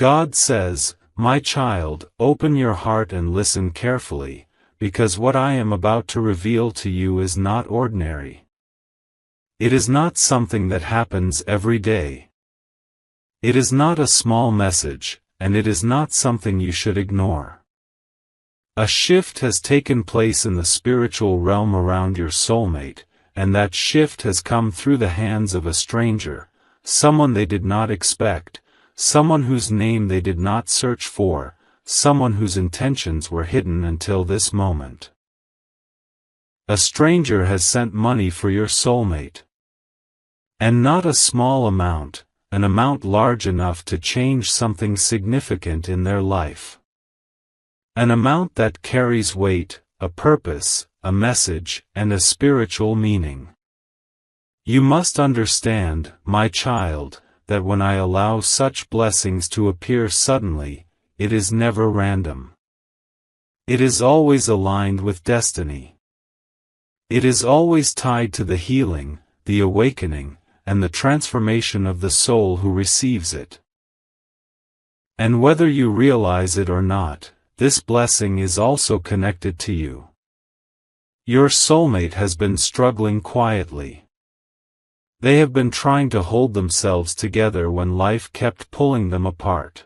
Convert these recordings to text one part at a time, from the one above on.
God says, "My child, open your heart and listen carefully, because what I am about to reveal to you is not ordinary. It is not something that happens every day. It is not a small message, and it is not something you should ignore. A shift has taken place in the spiritual realm around your soulmate, and that shift has come through the hands of a stranger, someone they did not expect, someone whose name they did not search for, someone whose intentions were hidden until this moment. A stranger has sent money for your soulmate. And not a small amount, an amount large enough to change something significant in their life. An amount that carries weight, a purpose, a message, and a spiritual meaning. You must understand, my child, that when I allow such blessings to appear suddenly, it is never random. It is always aligned with destiny. It is always tied to the healing, the awakening, and the transformation of the soul who receives it. And whether you realize it or not, this blessing is also connected to you. Your soulmate has been struggling quietly. They have been trying to hold themselves together when life kept pulling them apart.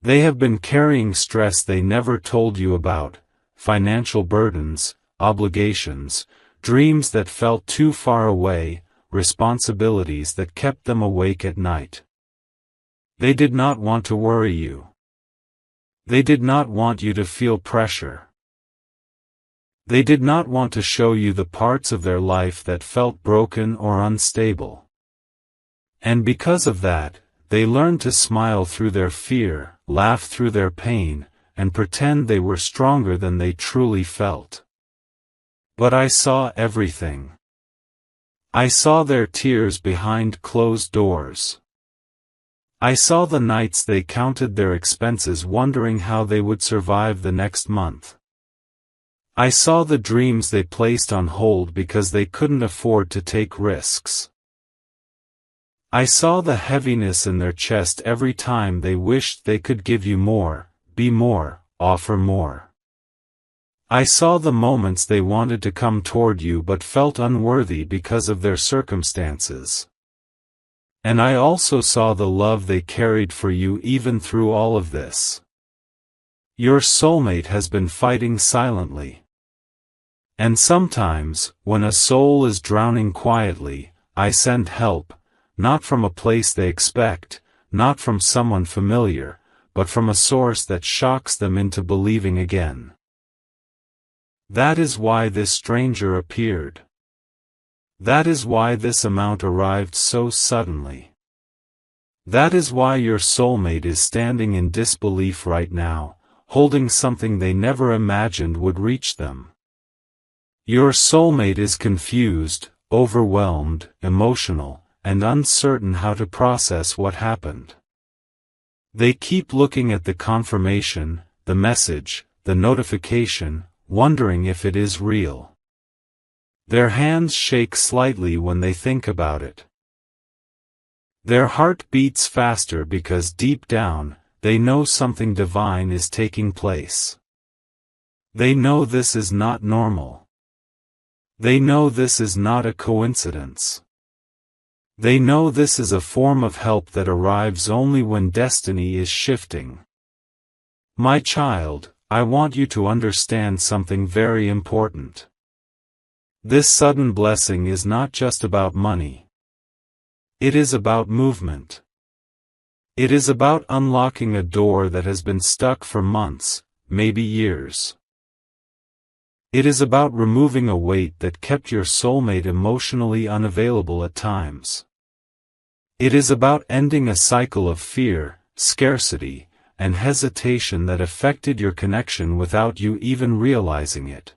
They have been carrying stress they never told you about, financial burdens, obligations, dreams that felt too far away, responsibilities that kept them awake at night. They did not want to worry you. They did not want you to feel pressure. They did not want to show you the parts of their life that felt broken or unstable. And because of that, they learned to smile through their fear, laugh through their pain, and pretend they were stronger than they truly felt. But I saw everything. I saw their tears behind closed doors. I saw the nights they counted their expenses wondering how they would survive the next month. I saw the dreams they placed on hold because they couldn't afford to take risks. I saw the heaviness in their chest every time they wished they could give you more, be more, offer more. I saw the moments they wanted to come toward you but felt unworthy because of their circumstances. And I also saw the love they carried for you even through all of this. Your soulmate has been fighting silently. And sometimes, when a soul is drowning quietly, I send help, not from a place they expect, not from someone familiar, but from a source that shocks them into believing again. That is why this stranger appeared. That is why this amount arrived so suddenly. That is why your soulmate is standing in disbelief right now, holding something they never imagined would reach them. Your soulmate is confused, overwhelmed, emotional, and uncertain how to process what happened. They keep looking at the confirmation, the message, the notification, wondering if it is real. Their hands shake slightly when they think about it. Their heart beats faster because deep down, they know something divine is taking place. They know this is not normal. They know this is not a coincidence. They know this is a form of help that arrives only when destiny is shifting. My child, I want you to understand something very important. This sudden blessing is not just about money. It is about movement. It is about unlocking a door that has been stuck for months, maybe years. It is about removing a weight that kept your soulmate emotionally unavailable at times. It is about ending a cycle of fear, scarcity, and hesitation that affected your connection without you even realizing it.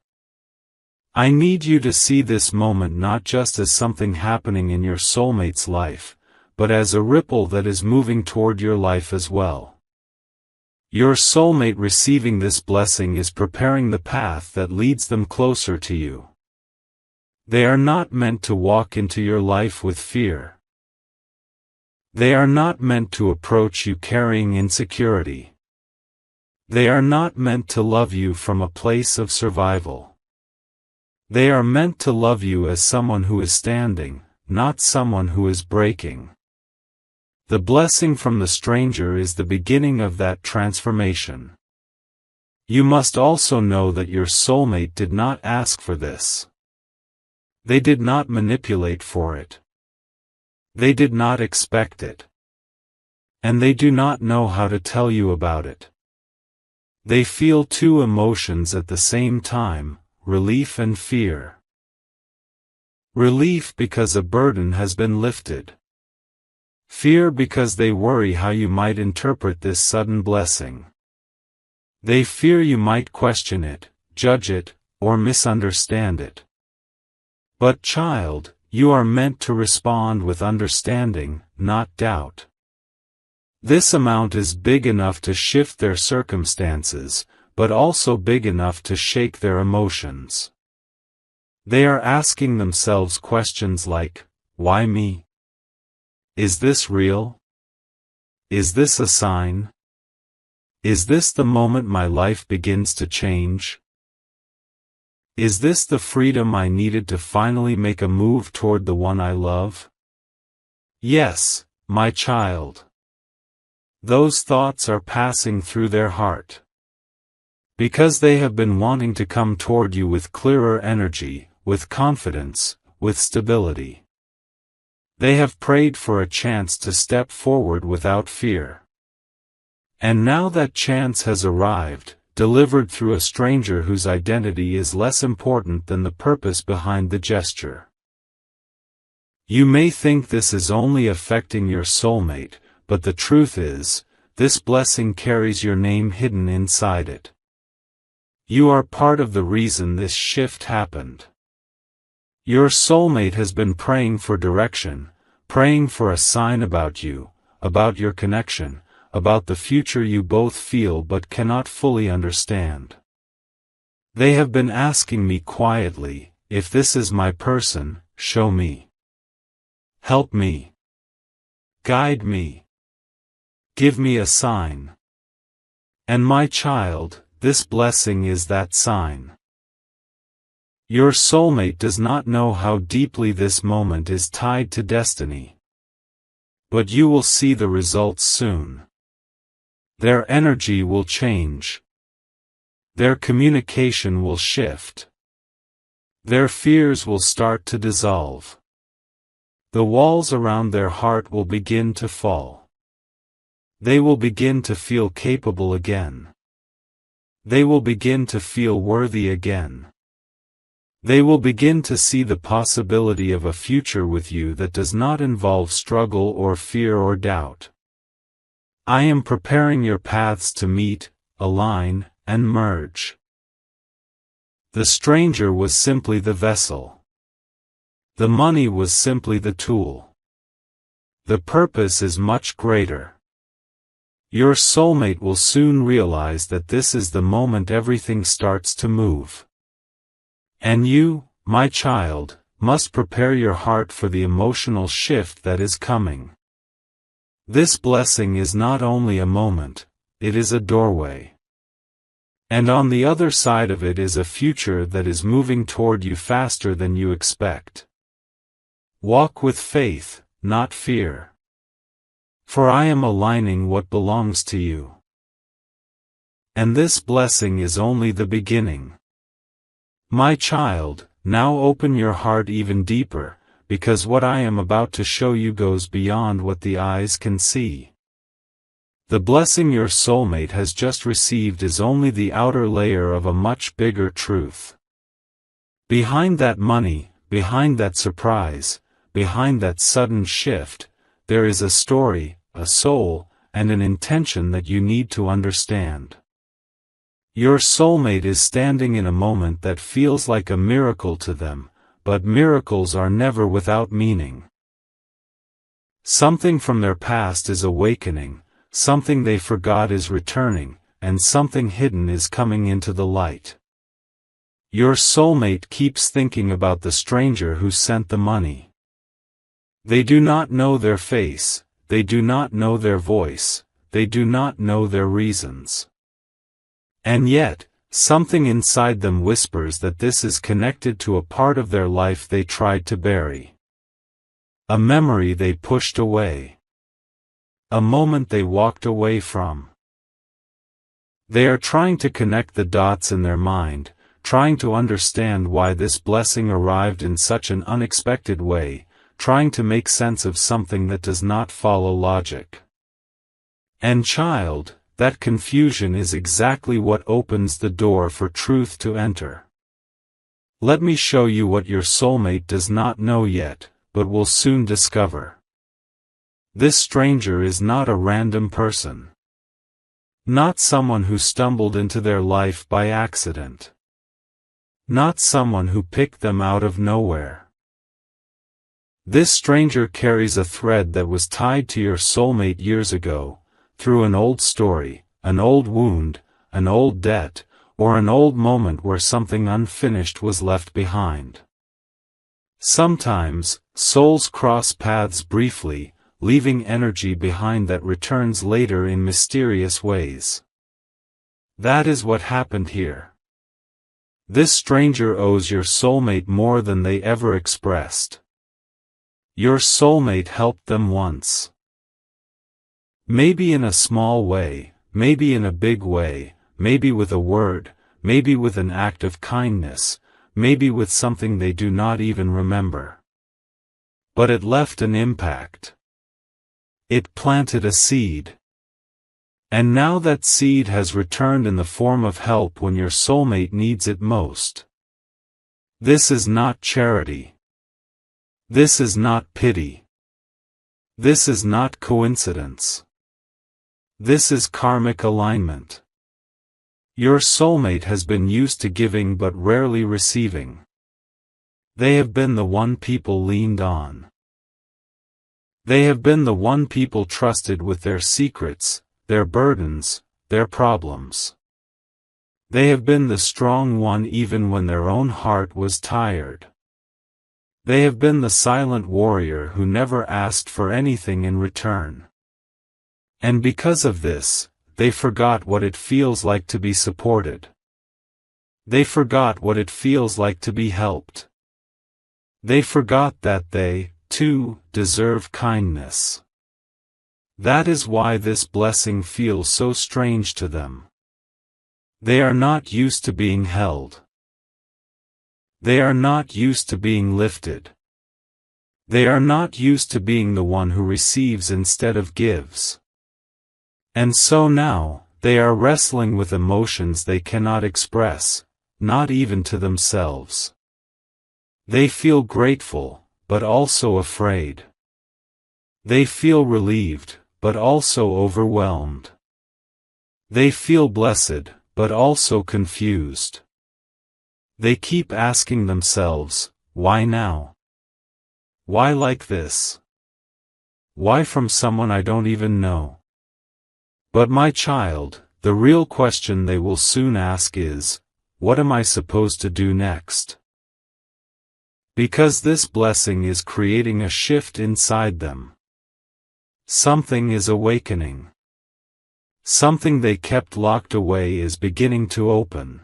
I need you to see this moment not just as something happening in your soulmate's life, but as a ripple that is moving toward your life as well. Your soulmate receiving this blessing is preparing the path that leads them closer to you. They are not meant to walk into your life with fear. They are not meant to approach you carrying insecurity. They are not meant to love you from a place of survival. They are meant to love you as someone who is standing, not someone who is breaking. The blessing from the stranger is the beginning of that transformation. You must also know that your soulmate did not ask for this. They did not manipulate for it. They did not expect it. And they do not know how to tell you about it. They feel two emotions at the same time, relief and fear. Relief because a burden has been lifted. Fear because they worry how you might interpret this sudden blessing. They fear you might question it, judge it, or misunderstand it. But child, you are meant to respond with understanding, not doubt. This amount is big enough to shift their circumstances, but also big enough to shake their emotions. They are asking themselves questions like, why me? Is this real? Is this a sign? Is this the moment my life begins to change? Is this the freedom I needed to finally make a move toward the one I love? Yes, my child. Those thoughts are passing through their heart. Because they have been wanting to come toward you with clearer energy, with confidence, with stability. They have prayed for a chance to step forward without fear. And now that chance has arrived, delivered through a stranger whose identity is less important than the purpose behind the gesture. You may think this is only affecting your soulmate, but the truth is, this blessing carries your name hidden inside it. You are part of the reason this shift happened. Your soulmate has been praying for direction, praying for a sign about you, about your connection, about the future you both feel but cannot fully understand. They have been asking me quietly, if this is my person, show me. Help me. Guide me. Give me a sign. And my child, this blessing is that sign. Your soulmate does not know how deeply this moment is tied to destiny. But you will see the results soon. Their energy will change. Their communication will shift. Their fears will start to dissolve. The walls around their heart will begin to fall. They will begin to feel capable again. They will begin to feel worthy again. They will begin to see the possibility of a future with you that does not involve struggle or fear or doubt. I am preparing your paths to meet, align, and merge. The stranger was simply the vessel. The money was simply the tool. The purpose is much greater. Your soulmate will soon realize that this is the moment everything starts to move. And you, my child, must prepare your heart for the emotional shift that is coming. This blessing is not only a moment, it is a doorway. And on the other side of it is a future that is moving toward you faster than you expect. Walk with faith, not fear. For I am aligning what belongs to you. And this blessing is only the beginning. My child, now open your heart even deeper, because what I am about to show you goes beyond what the eyes can see. The blessing your soulmate has just received is only the outer layer of a much bigger truth. Behind that money, behind that surprise, behind that sudden shift, there is a story, a soul, and an intention that you need to understand. Your soulmate is standing in a moment that feels like a miracle to them, but miracles are never without meaning. Something from their past is awakening, something they forgot is returning, and something hidden is coming into the light. Your soulmate keeps thinking about the stranger who sent the money. They do not know their face, they do not know their voice, they do not know their reasons. And yet, something inside them whispers that this is connected to a part of their life they tried to bury. A memory they pushed away. A moment they walked away from. They are trying to connect the dots in their mind, trying to understand why this blessing arrived in such an unexpected way, trying to make sense of something that does not follow logic. And child, that confusion is exactly what opens the door for truth to enter. Let me show you what your soulmate does not know yet, but will soon discover. This stranger is not a random person. Not someone who stumbled into their life by accident. Not someone who picked them out of nowhere. This stranger carries a thread that was tied to your soulmate years ago, through an old story, an old wound, an old debt, or an old moment where something unfinished was left behind. Sometimes, souls cross paths briefly, leaving energy behind that returns later in mysterious ways. That is what happened here. This stranger owes your soulmate more than they ever expressed. Your soulmate helped them once. Maybe in a small way, maybe in a big way, maybe with a word, maybe with an act of kindness, maybe with something they do not even remember. But it left an impact. It planted a seed. And now that seed has returned in the form of help when your soulmate needs it most. This is not charity. This is not pity. This is not coincidence. This is karmic alignment. Your soulmate has been used to giving but rarely receiving. They have been the one people leaned on. They have been the one people trusted with their secrets, their burdens, their problems. They have been the strong one even when their own heart was tired. They have been the silent warrior who never asked for anything in return. And because of this, they forgot what it feels like to be supported. They forgot what it feels like to be helped. They forgot that they, too, deserve kindness. That is why this blessing feels so strange to them. They are not used to being held. They are not used to being lifted. They are not used to being the one who receives instead of gives. And so now, they are wrestling with emotions they cannot express, not even to themselves. They feel grateful, but also afraid. They feel relieved, but also overwhelmed. They feel blessed, but also confused. They keep asking themselves, why now? Why like this? Why from someone I don't even know? But my child, the real question they will soon ask is, what am I supposed to do next? Because this blessing is creating a shift inside them. Something is awakening. Something they kept locked away is beginning to open.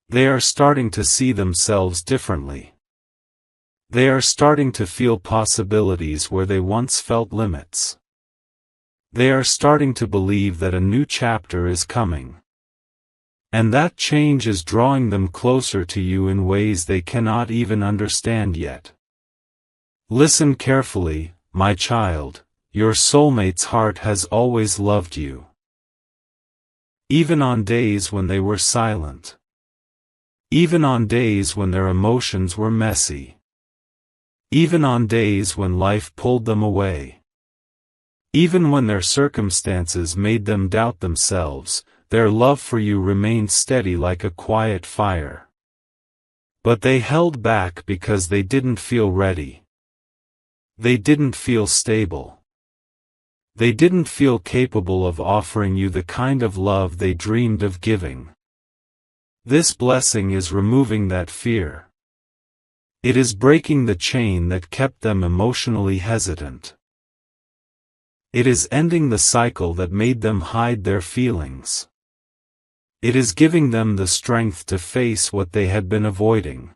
They are starting to see themselves differently. They are starting to feel possibilities where they once felt limits. They are starting to believe that a new chapter is coming. And that change is drawing them closer to you in ways they cannot even understand yet. Listen carefully, my child, your soulmate's heart has always loved you. Even on days when they were silent. Even on days when their emotions were messy. Even on days when life pulled them away. Even when their circumstances made them doubt themselves, their love for you remained steady like a quiet fire. But they held back because they didn't feel ready. They didn't feel stable. They didn't feel capable of offering you the kind of love they dreamed of giving. This blessing is removing that fear. It is breaking the chain that kept them emotionally hesitant. It is ending the cycle that made them hide their feelings. It is giving them the strength to face what they had been avoiding.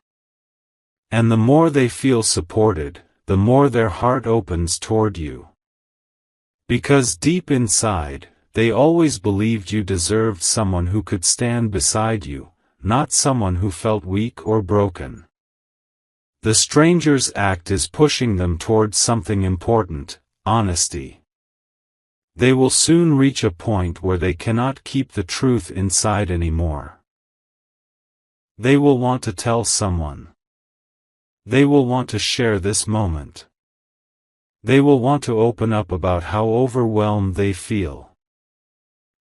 And the more they feel supported, the more their heart opens toward you. Because deep inside, they always believed you deserved someone who could stand beside you, not someone who felt weak or broken. The stranger's act is pushing them towards something important: honesty. They will soon reach a point where they cannot keep the truth inside anymore. They will want to tell someone. They will want to share this moment. They will want to open up about how overwhelmed they feel.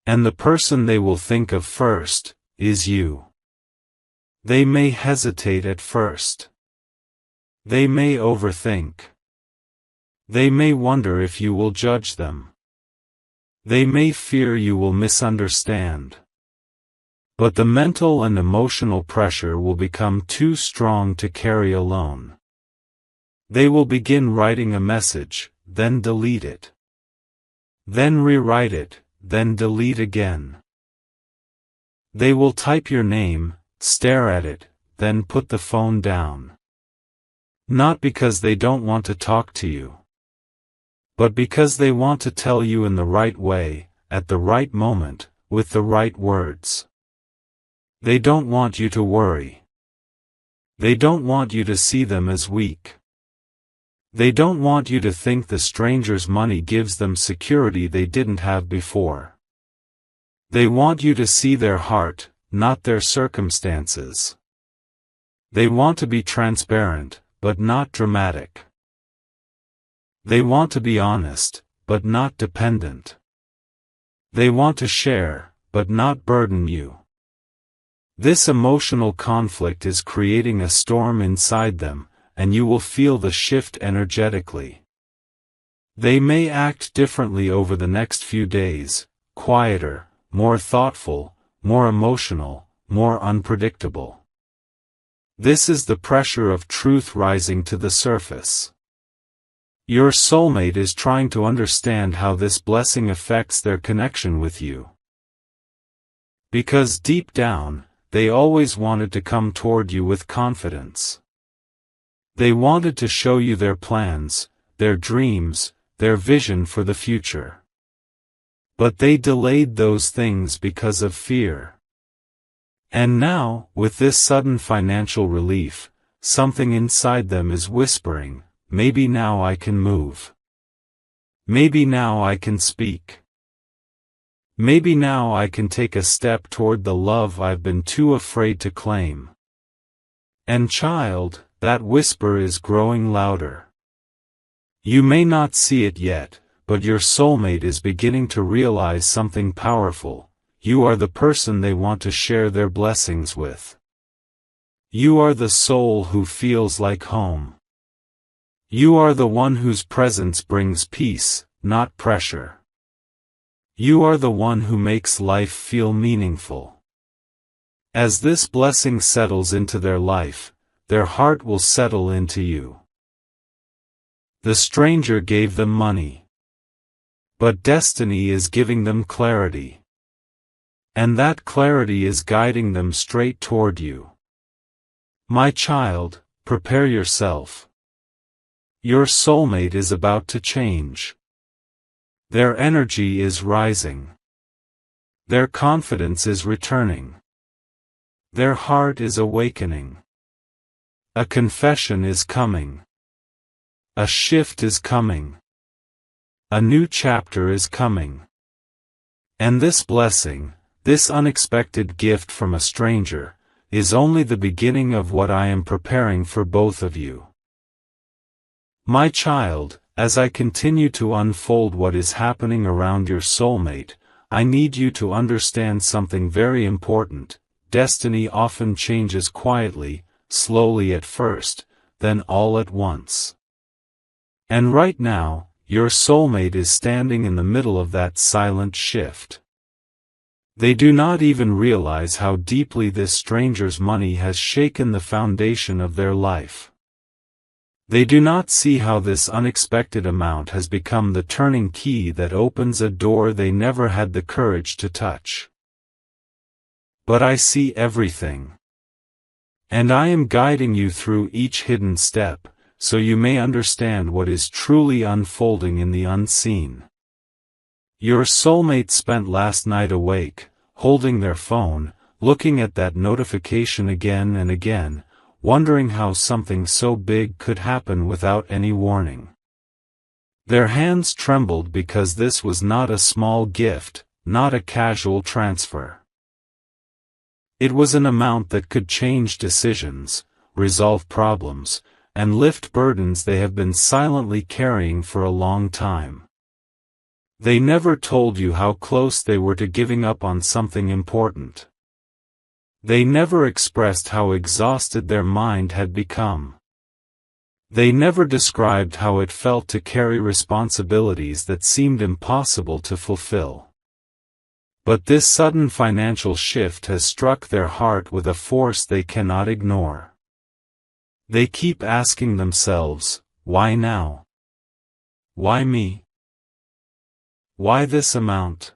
And the person they will think of first is you. They may hesitate at first. They may overthink. They may wonder if you will judge them. They may fear you will misunderstand. But the mental and emotional pressure will become too strong to carry alone. They will begin writing a message, then delete it. Then rewrite it, then delete again. They will type your name, stare at it, then put the phone down. Not because they don't want to talk to you, but because they want to tell you in the right way, at the right moment, with the right words. They don't want you to worry. They don't want you to see them as weak. They don't want you to think the stranger's money gives them security they didn't have before. They want you to see their heart, not their circumstances. They want to be transparent, but not dramatic. They want to be honest, but not dependent. They want to share, but not burden you. This emotional conflict is creating a storm inside them, and you will feel the shift energetically. They may act differently over the next few days, quieter, more thoughtful, more emotional, more unpredictable. This is the pressure of truth rising to the surface. Your soulmate is trying to understand how this blessing affects their connection with you. Because deep down, they always wanted to come toward you with confidence. They wanted to show you their plans, their dreams, their vision for the future. But they delayed those things because of fear. And now, with this sudden financial relief, something inside them is whispering, maybe now I can move. Maybe now I can speak. Maybe now I can take a step toward the love I've been too afraid to claim. And child, that whisper is growing louder. You may not see it yet, but your soulmate is beginning to realize something powerful. You are the person they want to share their blessings with. You are the soul who feels like home. You are the one whose presence brings peace, not pressure. You are the one who makes life feel meaningful. As this blessing settles into their life, their heart will settle into you. The stranger gave them money. But destiny is giving them clarity. And that clarity is guiding them straight toward you. My child, prepare yourself. Your soulmate is about to change. Their energy is rising. Their confidence is returning. Their heart is awakening. A confession is coming. A shift is coming. A new chapter is coming. And this blessing, this unexpected gift from a stranger, is only the beginning of what I am preparing for both of you. My child, as I continue to unfold what is happening around your soulmate, I need you to understand something very important. Destiny often changes quietly, slowly at first, then all at once. And right now, your soulmate is standing in the middle of that silent shift. They do not even realize how deeply this stranger's money has shaken the foundation of their life. They do not see how this unexpected amount has become the turning key that opens a door they never had the courage to touch. But I see everything. And I am guiding you through each hidden step, so you may understand what is truly unfolding in the unseen. Your soulmate spent last night awake, holding their phone, looking at that notification again and again, wondering how something so big could happen without any warning. Their hands trembled because this was not a small gift, not a casual transfer. It was an amount that could change decisions, resolve problems, and lift burdens they have been silently carrying for a long time. They never told you how close they were to giving up on something important. They never expressed how exhausted their mind had become. They never described how it felt to carry responsibilities that seemed impossible to fulfill. But this sudden financial shift has struck their heart with a force they cannot ignore. They keep asking themselves, why now? Why me? Why this amount?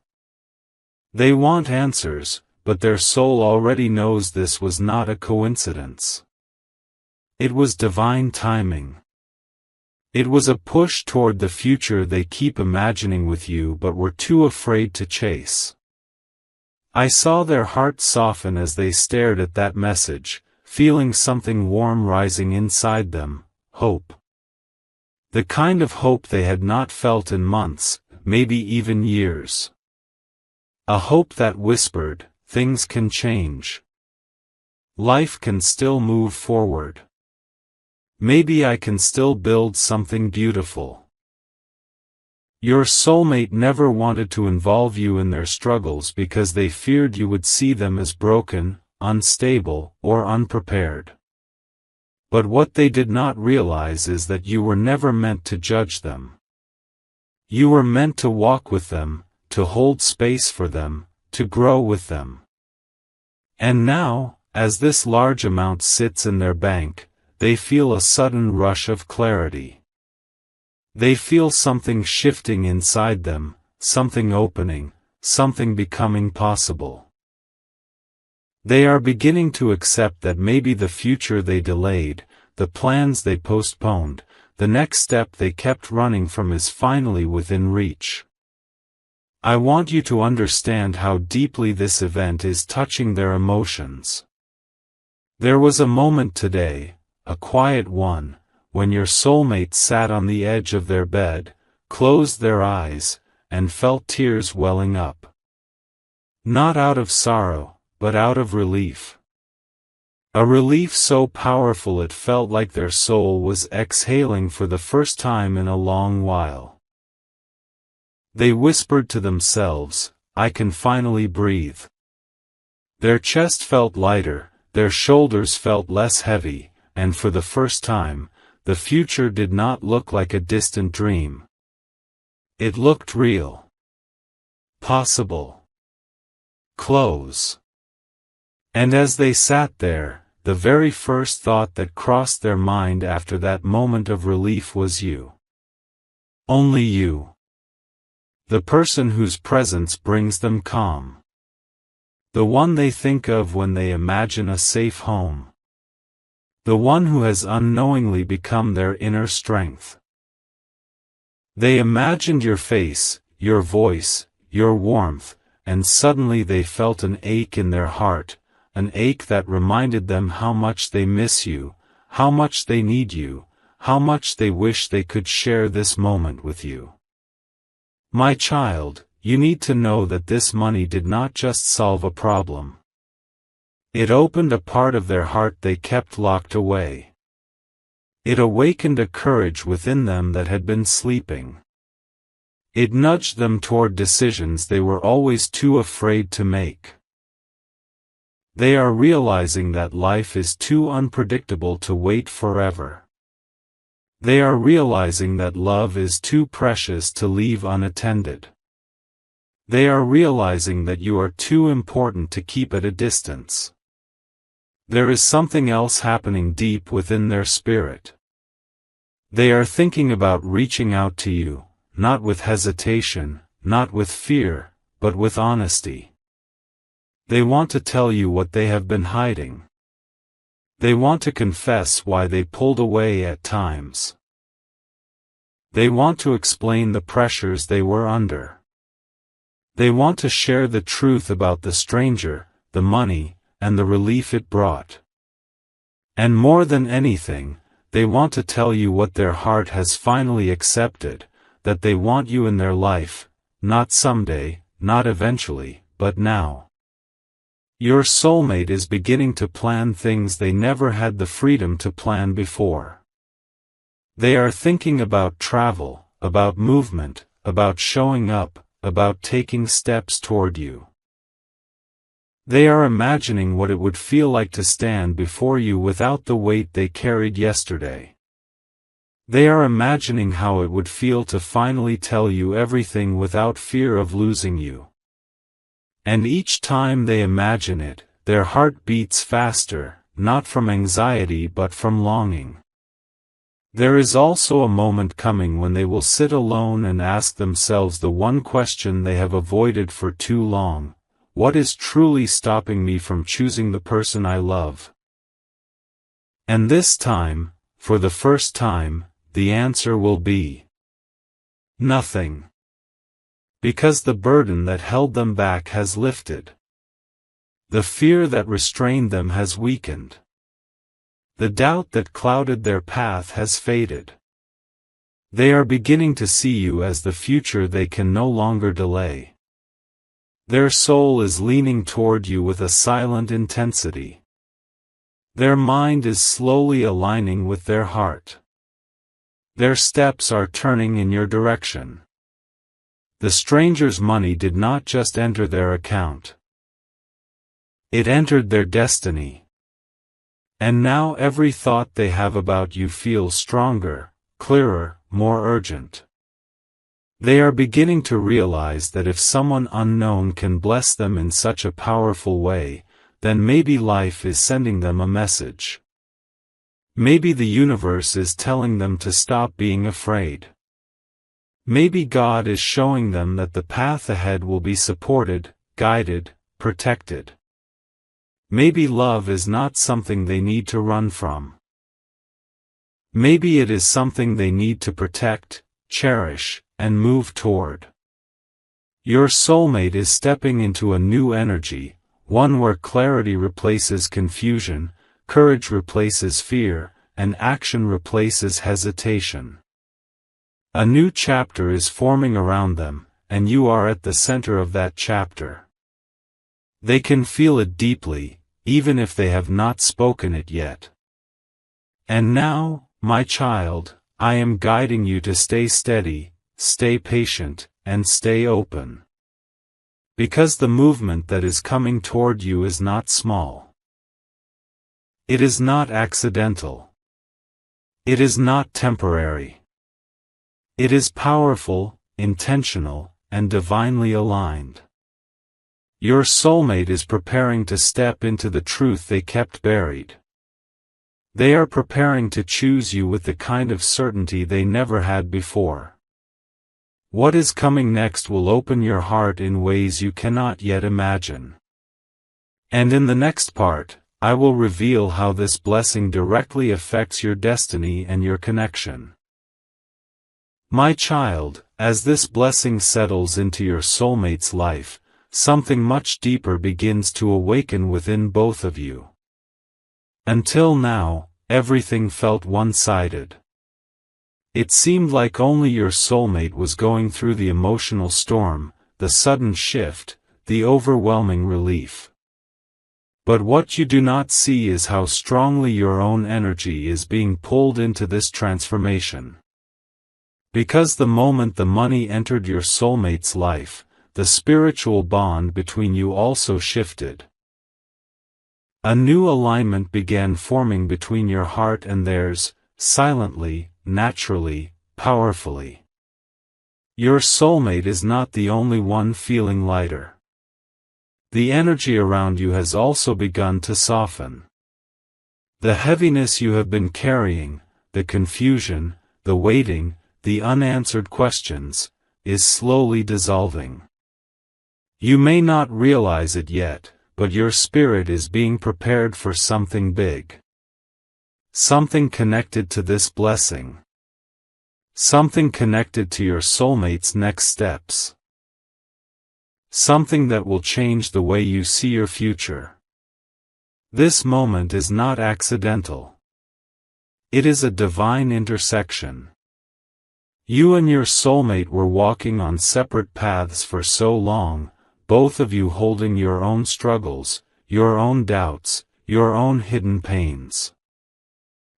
They want answers, but their soul already knows this was not a coincidence. It was divine timing. It was a push toward the future they keep imagining with you but were too afraid to chase. I saw their hearts soften as they stared at that message, feeling something warm rising inside them, hope. The kind of hope they had not felt in months, maybe even years. A hope that whispered, things can change. Life can still move forward. Maybe I can still build something beautiful. Your soulmate never wanted to involve you in their struggles because they feared you would see them as broken, unstable, or unprepared. But what they did not realize is that you were never meant to judge them. You were meant to walk with them, to hold space for them, to grow with them. And now, as this large amount sits in their bank, they feel a sudden rush of clarity. They feel something shifting inside them, something opening, something becoming possible. They are beginning to accept that maybe the future they delayed, the plans they postponed, the next step they kept running from is finally within reach. I want you to understand how deeply this event is touching their emotions. There was a moment today, a quiet one, when your soulmate sat on the edge of their bed, closed their eyes, and felt tears welling up. Not out of sorrow, but out of relief. A relief so powerful it felt like their soul was exhaling for the first time in a long while. They whispered to themselves, I can finally breathe. Their chest felt lighter, their shoulders felt less heavy, and for the first time, the future did not look like a distant dream. It looked real. Possible. Close. And as they sat there, the very first thought that crossed their mind after that moment of relief was you. Only you. The person whose presence brings them calm. The one they think of when they imagine a safe home. The one who has unknowingly become their inner strength. They imagined your face, your voice, your warmth, and suddenly they felt an ache in their heart, an ache that reminded them how much they miss you, how much they need you, how much they wish they could share this moment with you. My child, you need to know that this money did not just solve a problem. It opened a part of their heart they kept locked away. It awakened a courage within them that had been sleeping. It nudged them toward decisions they were always too afraid to make. They are realizing that life is too unpredictable to wait forever. They are realizing that love is too precious to leave unattended. They are realizing that you are too important to keep at a distance. There is something else happening deep within their spirit. They are thinking about reaching out to you, not with hesitation, not with fear, but with honesty. They want to tell you what they have been hiding. They want to confess why they pulled away at times. They want to explain the pressures they were under. They want to share the truth about the stranger, the money, and the relief it brought. And more than anything, they want to tell you what their heart has finally accepted, that they want you in their life, not someday, not eventually, but now. Your soulmate is beginning to plan things they never had the freedom to plan before. They are thinking about travel, about movement, about showing up, about taking steps toward you. They are imagining what it would feel like to stand before you without the weight they carried yesterday. They are imagining how it would feel to finally tell you everything without fear of losing you. And each time they imagine it, their heart beats faster, not from anxiety but from longing. There is also a moment coming when they will sit alone and ask themselves the one question they have avoided for too long: what is truly stopping me from choosing the person I love? And this time, for the first time, the answer will be nothing. Because the burden that held them back has lifted. The fear that restrained them has weakened. The doubt that clouded their path has faded. They are beginning to see you as the future they can no longer delay. Their soul is leaning toward you with a silent intensity. Their mind is slowly aligning with their heart. Their steps are turning in your direction. The stranger's money did not just enter their account. It entered their destiny. And now every thought they have about you feels stronger, clearer, more urgent. They are beginning to realize that if someone unknown can bless them in such a powerful way, then maybe life is sending them a message. Maybe the universe is telling them to stop being afraid. Maybe God is showing them that the path ahead will be supported, guided, protected. Maybe love is not something they need to run from. Maybe it is something they need to protect, cherish, and move toward. Your soulmate is stepping into a new energy, one where clarity replaces confusion, courage replaces fear, and action replaces hesitation. A new chapter is forming around them, and you are at the center of that chapter. They can feel it deeply, even if they have not spoken it yet. And now, my child, I am guiding you to stay steady, stay patient, and stay open. Because the movement that is coming toward you is not small. It is not accidental. It is not temporary. It is powerful, intentional, and divinely aligned. Your soulmate is preparing to step into the truth they kept buried. They are preparing to choose you with the kind of certainty they never had before. What is coming next will open your heart in ways you cannot yet imagine. And in the next part, I will reveal how this blessing directly affects your destiny and your connection. My child, as this blessing settles into your soulmate's life, something much deeper begins to awaken within both of you. Until now, everything felt one-sided. It seemed like only your soulmate was going through the emotional storm, the sudden shift, the overwhelming relief. But what you do not see is how strongly your own energy is being pulled into this transformation. Because the moment the money entered your soulmate's life, the spiritual bond between you also shifted. A new alignment began forming between your heart and theirs, silently, naturally, powerfully. Your soulmate is not the only one feeling lighter. The energy around you has also begun to soften. The heaviness you have been carrying, the confusion, the waiting, the unanswered questions, is slowly dissolving. You may not realize it yet, but your spirit is being prepared for something big. Something connected to this blessing. Something connected to your soulmate's next steps. Something that will change the way you see your future. This moment is not accidental. It is a divine intersection. You and your soulmate were walking on separate paths for so long, both of you holding your own struggles, your own doubts, your own hidden pains.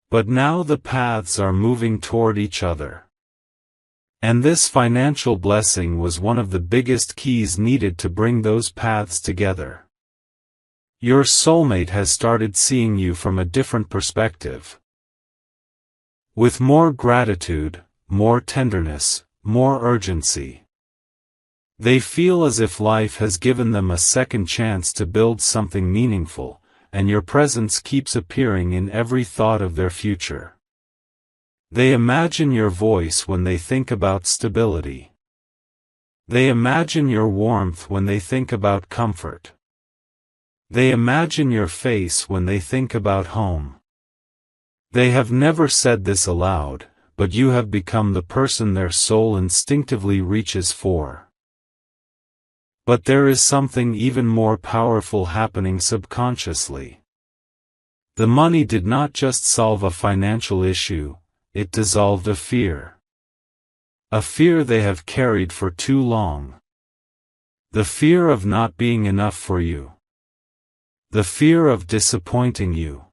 But now the paths are moving toward each other. And this financial blessing was one of the biggest keys needed to bring those paths together. Your soulmate has started seeing you from a different perspective. With more gratitude, more tenderness, more urgency. They feel as if life has given them a second chance to build something meaningful, and your presence keeps appearing in every thought of their future. They imagine your voice when they think about stability. They imagine your warmth when they think about comfort. They imagine your face when they think about home. They have never said this aloud, but you have become the person their soul instinctively reaches for. But there is something even more powerful happening subconsciously. The money did not just solve a financial issue, it dissolved a fear. A fear they have carried for too long. The fear of not being enough for you. The fear of disappointing you.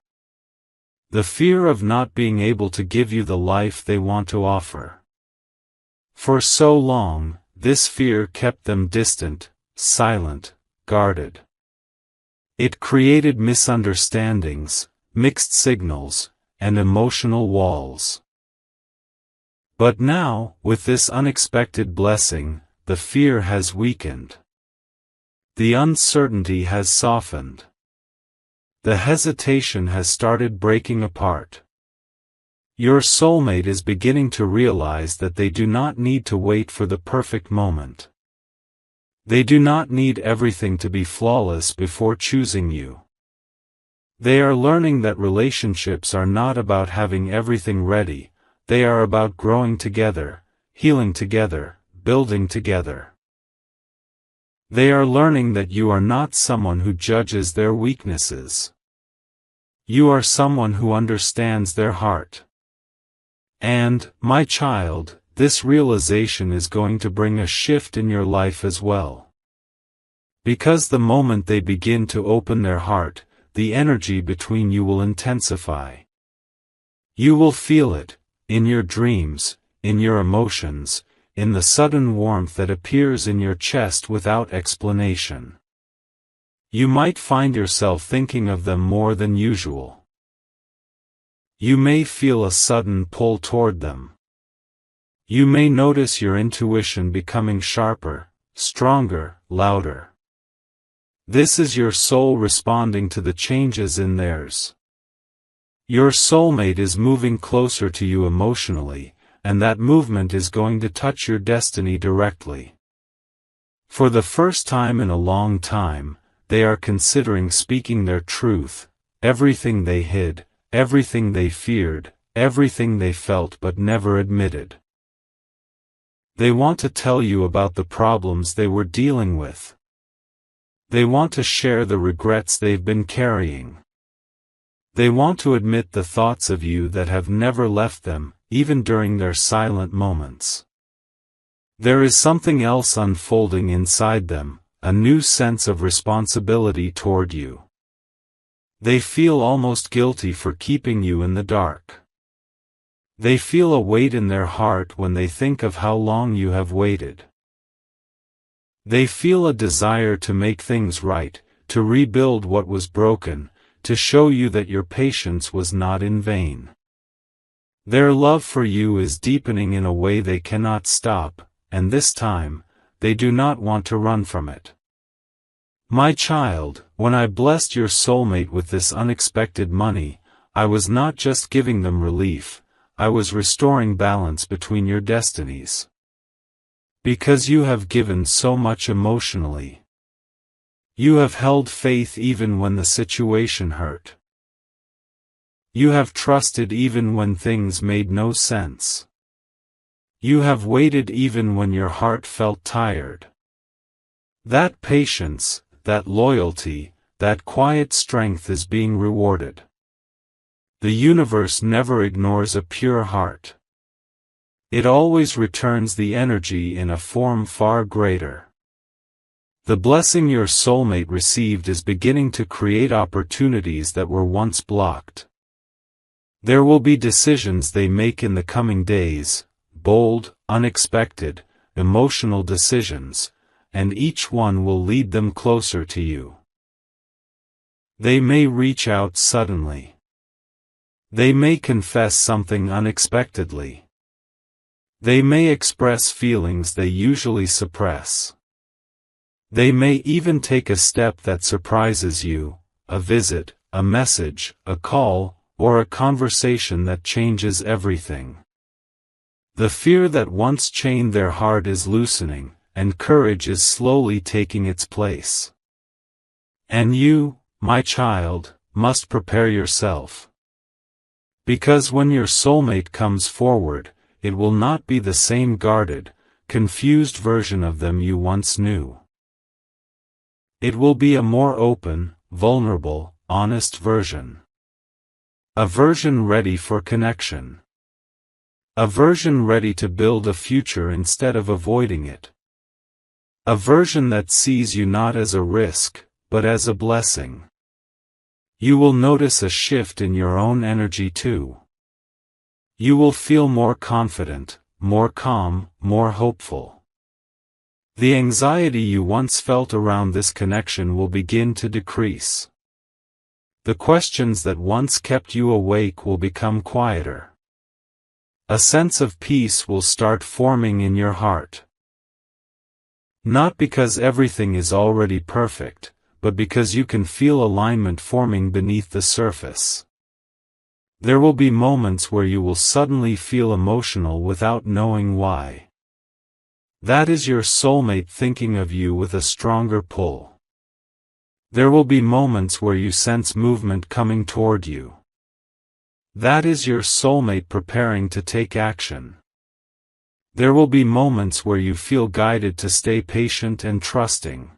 The fear of not being able to give you the life they want to offer. For so long, this fear kept them distant, silent, guarded. It created misunderstandings, mixed signals, and emotional walls. But now, with this unexpected blessing, the fear has weakened. The uncertainty has softened. The hesitation has started breaking apart. Your soulmate is beginning to realize that they do not need to wait for the perfect moment. They do not need everything to be flawless before choosing you. They are learning that relationships are not about having everything ready, they are about growing together, healing together, building together. They are learning that you are not someone who judges their weaknesses. You are someone who understands their heart. And, my child, this realization is going to bring a shift in your life as well. Because the moment they begin to open their heart, the energy between you will intensify. You will feel it, in your dreams, in your emotions, in the sudden warmth that appears in your chest without explanation. You might find yourself thinking of them more than usual. You may feel a sudden pull toward them. You may notice your intuition becoming sharper, stronger, louder. This is your soul responding to the changes in theirs. Your soulmate is moving closer to you emotionally, and that movement is going to touch your destiny directly. For the first time in a long time, they are considering speaking their truth, everything they hid, everything they feared, everything they felt but never admitted. They want to tell you about the problems they were dealing with. They want to share the regrets they've been carrying. They want to admit the thoughts of you that have never left them, even during their silent moments. There is something else unfolding inside them, a new sense of responsibility toward you. They feel almost guilty for keeping you in the dark. They feel a weight in their heart when they think of how long you have waited. They feel a desire to make things right, to rebuild what was broken, to show you that your patience was not in vain. Their love for you is deepening in a way they cannot stop, and this time, they do not want to run from it. My child, when I blessed your soulmate with this unexpected money, I was not just giving them relief, I was restoring balance between your destinies. Because you have given so much emotionally. You have held faith even when the situation hurt. You have trusted even when things made no sense. You have waited even when your heart felt tired. That patience, that loyalty, that quiet strength is being rewarded. The universe never ignores a pure heart. It always returns the energy in a form far greater. The blessing your soulmate received is beginning to create opportunities that were once blocked. There will be decisions they make in the coming days, bold, unexpected, emotional decisions, and each one will lead them closer to you. They may reach out suddenly. They may confess something unexpectedly. They may express feelings they usually suppress. They may even take a step that surprises you, a visit, a message, a call, or a conversation that changes everything. The fear that once chained their heart is loosening, and courage is slowly taking its place. And you, my child, must prepare yourself. Because when your soulmate comes forward, it will not be the same guarded, confused version of them you once knew. It will be a more open, vulnerable, honest version. A version ready for connection. A version ready to build a future instead of avoiding it. A version that sees you not as a risk, but as a blessing. You will notice a shift in your own energy too. You will feel more confident, more calm, more hopeful. The anxiety you once felt around this connection will begin to decrease. The questions that once kept you awake will become quieter. A sense of peace will start forming in your heart. Not because everything is already perfect, but because you can feel alignment forming beneath the surface. There will be moments where you will suddenly feel emotional without knowing why. That is your soulmate thinking of you with a stronger pull. There will be moments where you sense movement coming toward you. That is your soulmate preparing to take action. There will be moments where you feel guided to stay patient and trusting.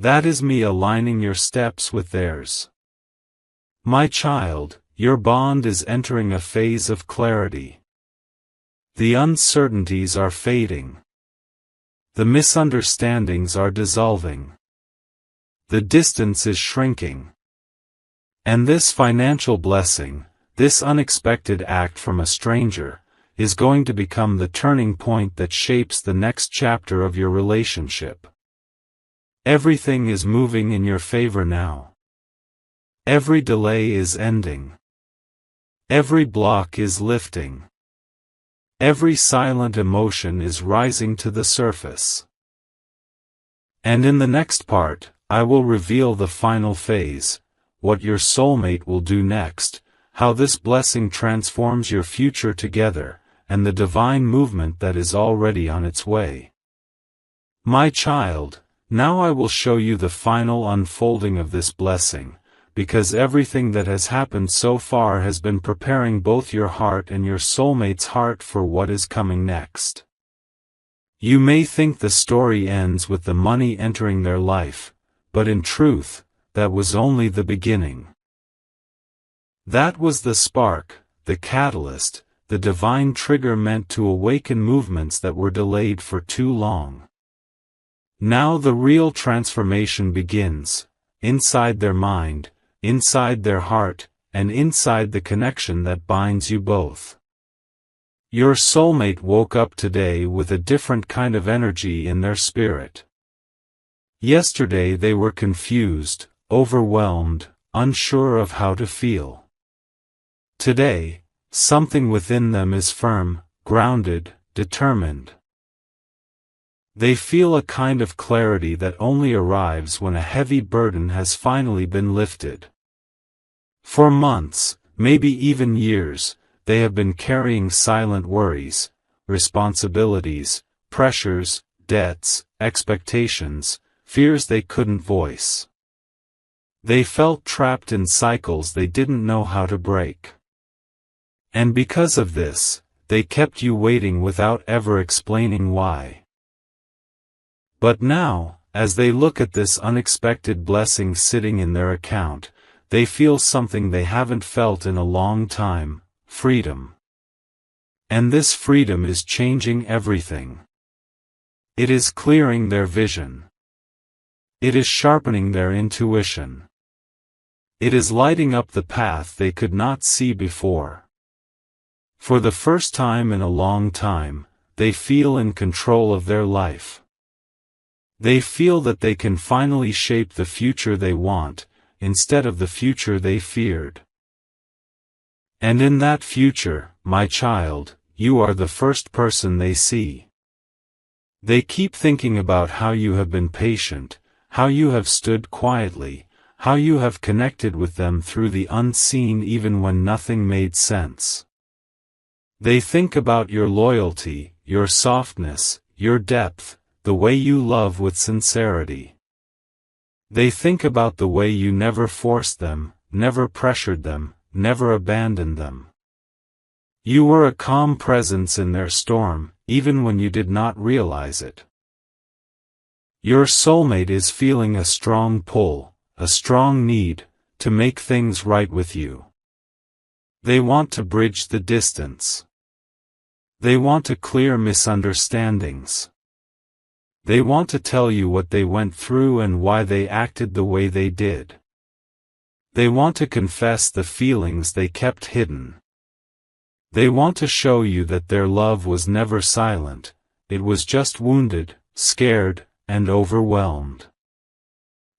That is me aligning your steps with theirs. My child, your bond is entering a phase of clarity. The uncertainties are fading. The misunderstandings are dissolving. The distance is shrinking. And this financial blessing, this unexpected act from a stranger, is going to become the turning point that shapes the next chapter of your relationship. Everything is moving in your favor now. Every delay is ending. Every block is lifting. Every silent emotion is rising to the surface. And in the next part, I will reveal the final phase, what your soulmate will do next, how this blessing transforms your future together, and the divine movement that is already on its way. My child, now I will show you the final unfolding of this blessing, because everything that has happened so far has been preparing both your heart and your soulmate's heart for what is coming next. You may think the story ends with the money entering their life, but in truth, that was only the beginning. That was the spark, the catalyst, the divine trigger meant to awaken movements that were delayed for too long. Now the real transformation begins, inside their mind, inside their heart, and inside the connection that binds you both. Your soulmate woke up today with a different kind of energy in their spirit. Yesterday they were confused, overwhelmed, unsure of how to feel. Today, something within them is firm, grounded, determined. They feel a kind of clarity that only arrives when a heavy burden has finally been lifted. For months, maybe even years, they have been carrying silent worries, responsibilities, pressures, debts, expectations, fears they couldn't voice. They felt trapped in cycles they didn't know how to break. And because of this, they kept you waiting without ever explaining why. But now, as they look at this unexpected blessing sitting in their account, they feel something they haven't felt in a long time: freedom. And this freedom is changing everything. It is clearing their vision. It is sharpening their intuition. It is lighting up the path they could not see before. For the first time in a long time, they feel in control of their life. They feel that they can finally shape the future they want, instead of the future they feared. And in that future, my child, you are the first person they see. They keep thinking about how you have been patient, how you have stood quietly, how you have connected with them through the unseen even when nothing made sense. They think about your loyalty, your softness, your depth, the way you love with sincerity. They think about the way you never forced them, never pressured them, never abandoned them. You were a calm presence in their storm, even when you did not realize it. Your soulmate is feeling a strong pull, a strong need, to make things right with you. They want to bridge the distance. They want to clear misunderstandings. They want to tell you what they went through and why they acted the way they did. They want to confess the feelings they kept hidden. They want to show you that their love was never silent, it was just wounded, scared, and overwhelmed.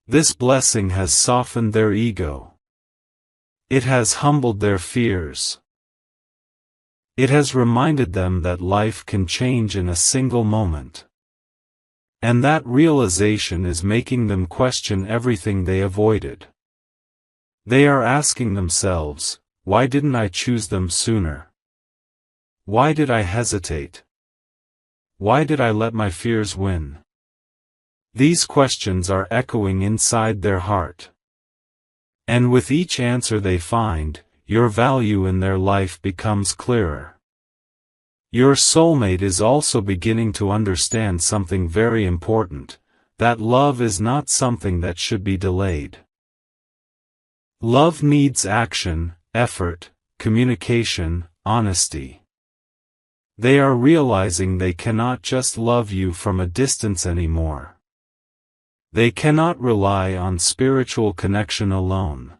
This blessing has softened their ego. It has humbled their fears. It has reminded them that life can change in a single moment. And that realization is making them question everything they avoided. They are asking themselves, why didn't I choose them sooner? Why did I hesitate? Why did I let my fears win? These questions are echoing inside their heart. And with each answer they find, your value in their life becomes clearer. Your soulmate is also beginning to understand something very important, that love is not something that should be delayed. Love needs action, effort, communication, honesty. They are realizing they cannot just love you from a distance anymore. They cannot rely on spiritual connection alone.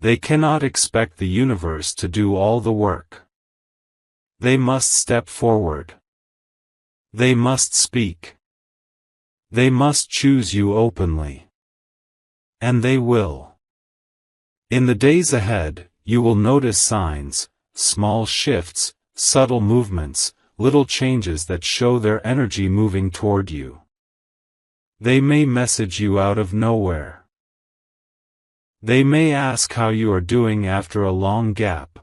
They cannot expect the universe to do all the work. They must step forward. They must speak. They must choose you openly. And they will. In the days ahead, you will notice signs, small shifts, subtle movements, little changes that show their energy moving toward you. They may message you out of nowhere. They may ask how you are doing after a long gap.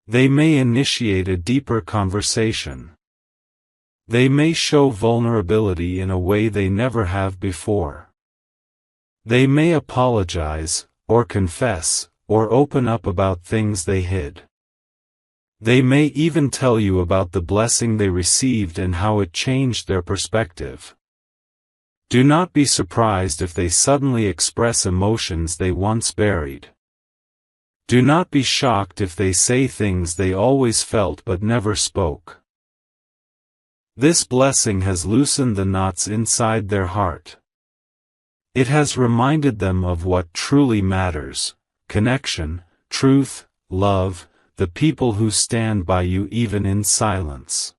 They may initiate a deeper conversation. They may show vulnerability in a way they never have before. They may apologize, or confess, or open up about things they hid. They may even tell you about the blessing they received and how it changed their perspective. Do not be surprised if they suddenly express emotions they once buried. Do not be shocked if they say things they always felt but never spoke. This blessing has loosened the knots inside their heart. It has reminded them of what truly matters: connection, truth, love, the people who stand by you even in silence.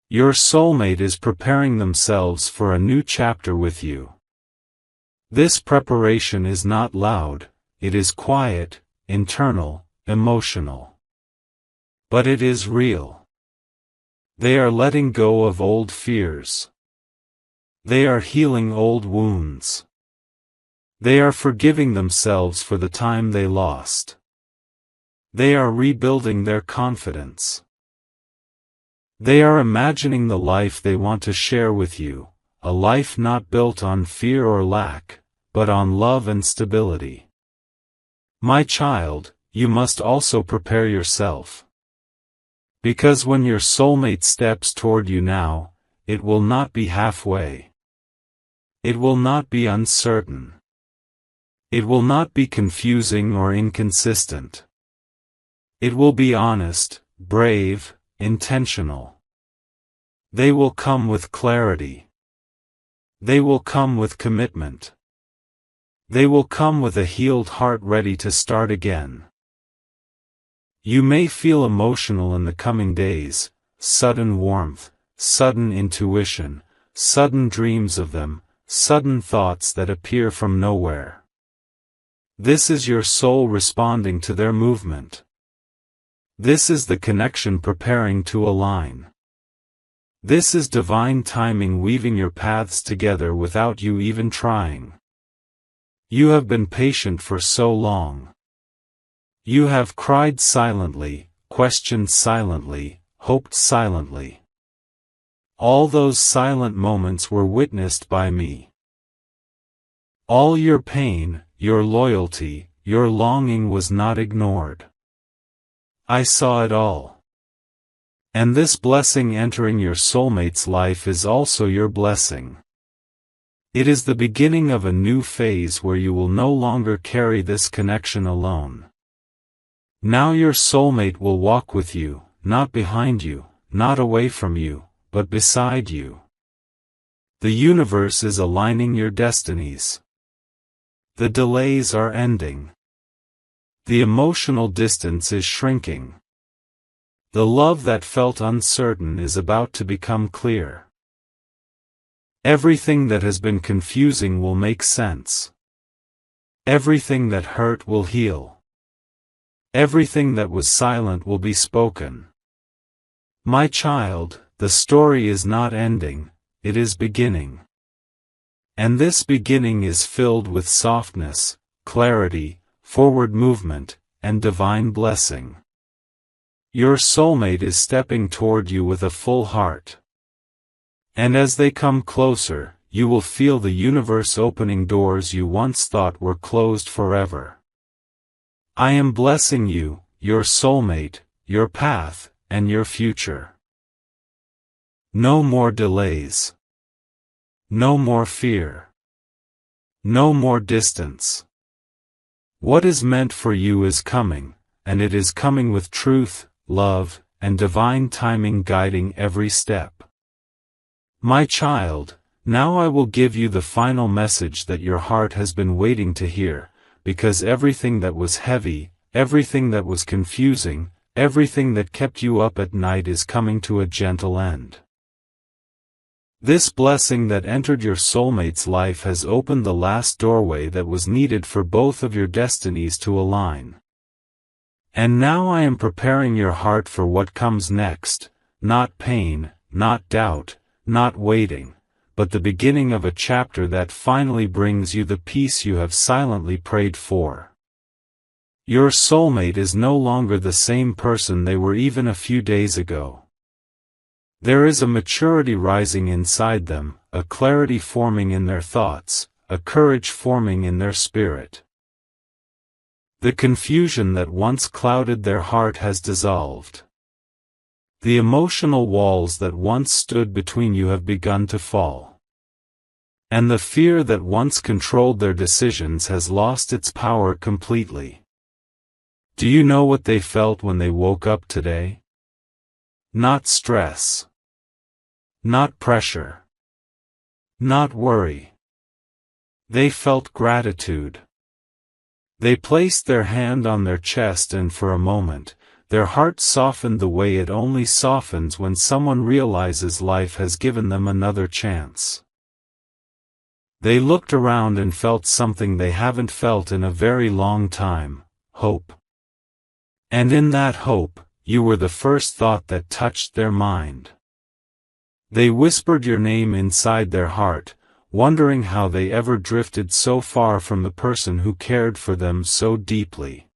Your soulmate is preparing themselves for a new chapter with you. This preparation is not loud, it is quiet, internal, emotional. But it is real. They are letting go of old fears. They are healing old wounds. They are forgiving themselves for the time they lost. They are rebuilding their confidence. They are imagining the life they want to share with you, a life not built on fear or lack, but on love and stability. My child, you must also prepare yourself. Because when your soulmate steps toward you now, it will not be halfway. It will not be uncertain. It will not be confusing or inconsistent. It will be honest, brave, intentional. They will come with clarity. They will come with commitment. They will come with a healed heart ready to start again. You may feel emotional in the coming days, sudden warmth, sudden intuition, sudden dreams of them, sudden thoughts that appear from nowhere. This is your soul responding to their movement. This is the connection preparing to align. This is divine timing weaving your paths together without you even trying. You have been patient for so long. You have cried silently, questioned silently, hoped silently. All those silent moments were witnessed by me. All your pain, your loyalty, your longing was not ignored. I saw it all. And this blessing entering your soulmate's life is also your blessing. It is the beginning of a new phase where you will no longer carry this connection alone. Now your soulmate will walk with you, not behind you, not away from you, but beside you. The universe is aligning your destinies. The delays are ending. The emotional distance is shrinking. The love that felt uncertain is about to become clear. Everything that has been confusing will make sense. Everything that hurt will heal. Everything that was silent will be spoken. My child, the story is not ending, it is beginning. And this beginning is filled with softness, clarity, forward movement, and divine blessing. Your soulmate is stepping toward you with a full heart. And as they come closer, you will feel the universe opening doors you once thought were closed forever. I am blessing you, your soulmate, your path, and your future. No more delays. No more fear. No more distance. What is meant for you is coming, and it is coming with truth, love, and divine timing guiding every step. My child, now I will give you the final message that your heart has been waiting to hear, because everything that was heavy, everything that was confusing, everything that kept you up at night is coming to a gentle end. This blessing that entered your soulmate's life has opened the last doorway that was needed for both of your destinies to align. And now I am preparing your heart for what comes next, not pain, not doubt, not waiting, but the beginning of a chapter that finally brings you the peace you have silently prayed for. Your soulmate is no longer the same person they were even a few days ago. There is a maturity rising inside them, a clarity forming in their thoughts, a courage forming in their spirit. The confusion that once clouded their heart has dissolved. The emotional walls that once stood between you have begun to fall. And the fear that once controlled their decisions has lost its power completely. Do you know what they felt when they woke up today? Not stress. Not pressure. Not worry. They felt gratitude. They placed their hand on their chest and for a moment, their heart softened the way it only softens when someone realizes life has given them another chance. They looked around and felt something they haven't felt in a very long time, hope. And in that hope, you were the first thought that touched their mind. They whispered your name inside their heart, wondering how they ever drifted so far from the person who cared for them so deeply.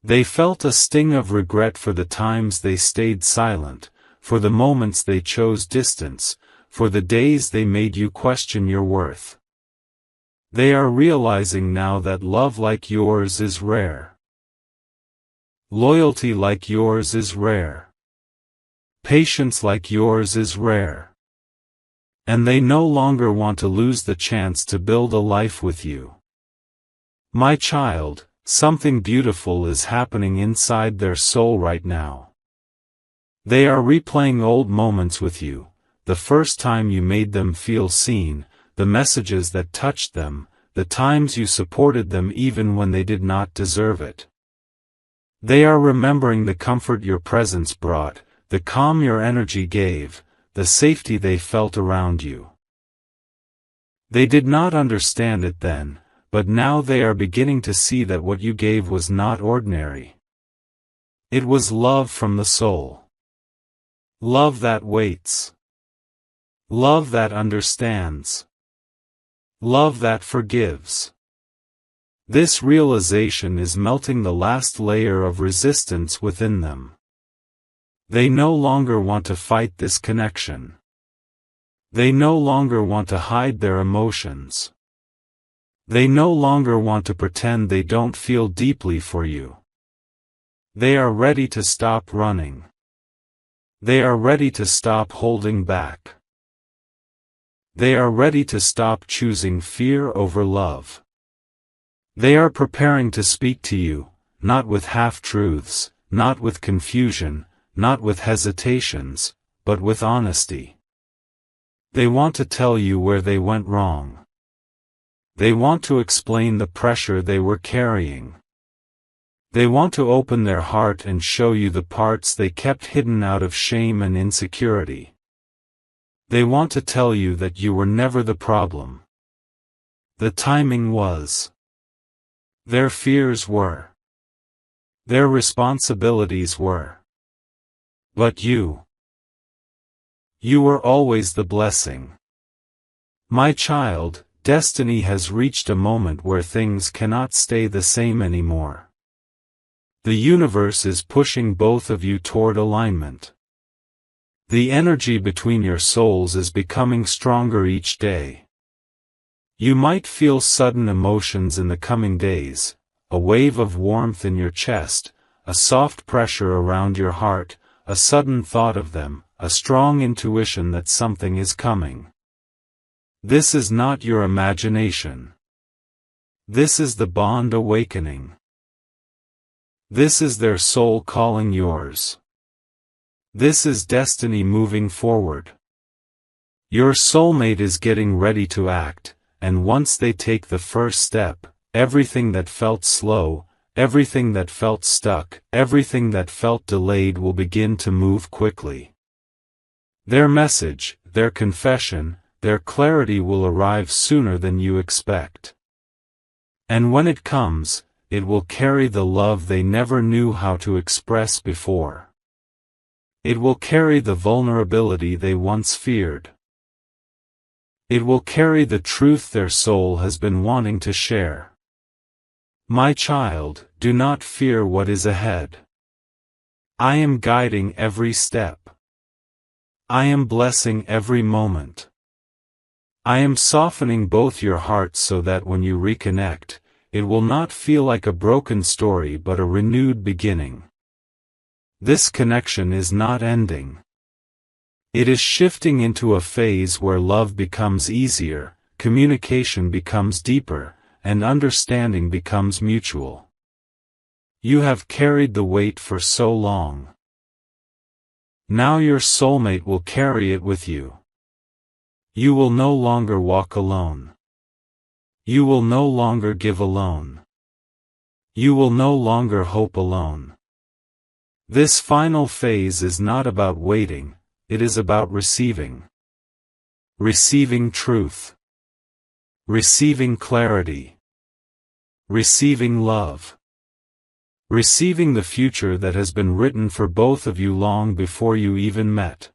They felt a sting of regret for the times they stayed silent, for the moments they chose distance, for the days they made you question your worth. They are realizing now that love like yours is rare. Loyalty like yours is rare. Patience like yours is rare. And they no longer want to lose the chance to build a life with you. My child, something beautiful is happening inside their soul right now. They are replaying old moments with you, the first time you made them feel seen, the messages that touched them, the times you supported them even when they did not deserve it. They are remembering the comfort your presence brought, the calm your energy gave, the safety they felt around you. They did not understand it then, but now they are beginning to see that what you gave was not ordinary. It was love from the soul. Love that waits. Love that understands. Love that forgives. This realization is melting the last layer of resistance within them. They no longer want to fight this connection. They no longer want to hide their emotions. They no longer want to pretend they don't feel deeply for you. They are ready to stop running. They are ready to stop holding back. They are ready to stop choosing fear over love. They are preparing to speak to you, not with half-truths, not with confusion, not with hesitations, but with honesty. They want to tell you where they went wrong. They want to explain the pressure they were carrying. They want to open their heart and show you the parts they kept hidden out of shame and insecurity. They want to tell you that you were never the problem. The timing was. Their fears were. Their responsibilities were. But you were always the blessing. My child, destiny has reached a moment where things cannot stay the same anymore. The universe is pushing both of you toward alignment. The energy between your souls is becoming stronger each day. You might feel sudden emotions in the coming days, a wave of warmth in your chest, a soft pressure around your heart, a sudden thought of them, a strong intuition that something is coming. This is not your imagination. This is the bond awakening. This is their soul calling yours. This is destiny moving forward. Your soulmate is getting ready to act, and once they take the first step, everything that felt slow, everything that felt stuck, everything that felt delayed will begin to move quickly. Their message, their confession, their clarity will arrive sooner than you expect. And when it comes, it will carry the love they never knew how to express before. It will carry the vulnerability they once feared. It will carry the truth their soul has been wanting to share. My child, do not fear what is ahead. I am guiding every step. I am blessing every moment. I am softening both your hearts so that when you reconnect, it will not feel like a broken story but a renewed beginning. This connection is not ending. It is shifting into a phase where love becomes easier, communication becomes deeper, and understanding becomes mutual. You have carried the weight for so long. Now your soulmate will carry it with you. You will no longer walk alone. You will no longer give alone. You will no longer hope alone. This final phase is not about waiting, it is about receiving. Receiving truth. Receiving clarity. Receiving love. Receiving the future that has been written for both of you long before you even met.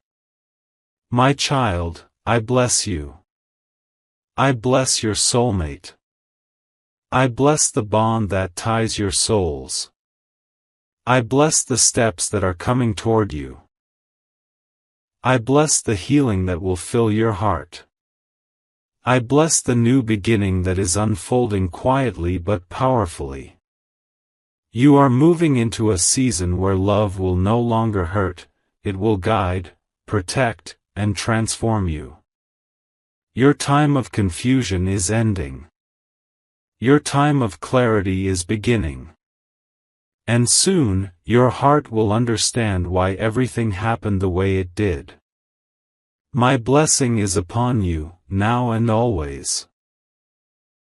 My child, I bless you. I bless your soulmate. I bless the bond that ties your souls. I bless the steps that are coming toward you. I bless the healing that will fill your heart. I bless the new beginning that is unfolding quietly but powerfully. You are moving into a season where love will no longer hurt, it will guide, protect, and transform you. Your time of confusion is ending. Your time of clarity is beginning. And soon, your heart will understand why everything happened the way it did. My blessing is upon you, now and always.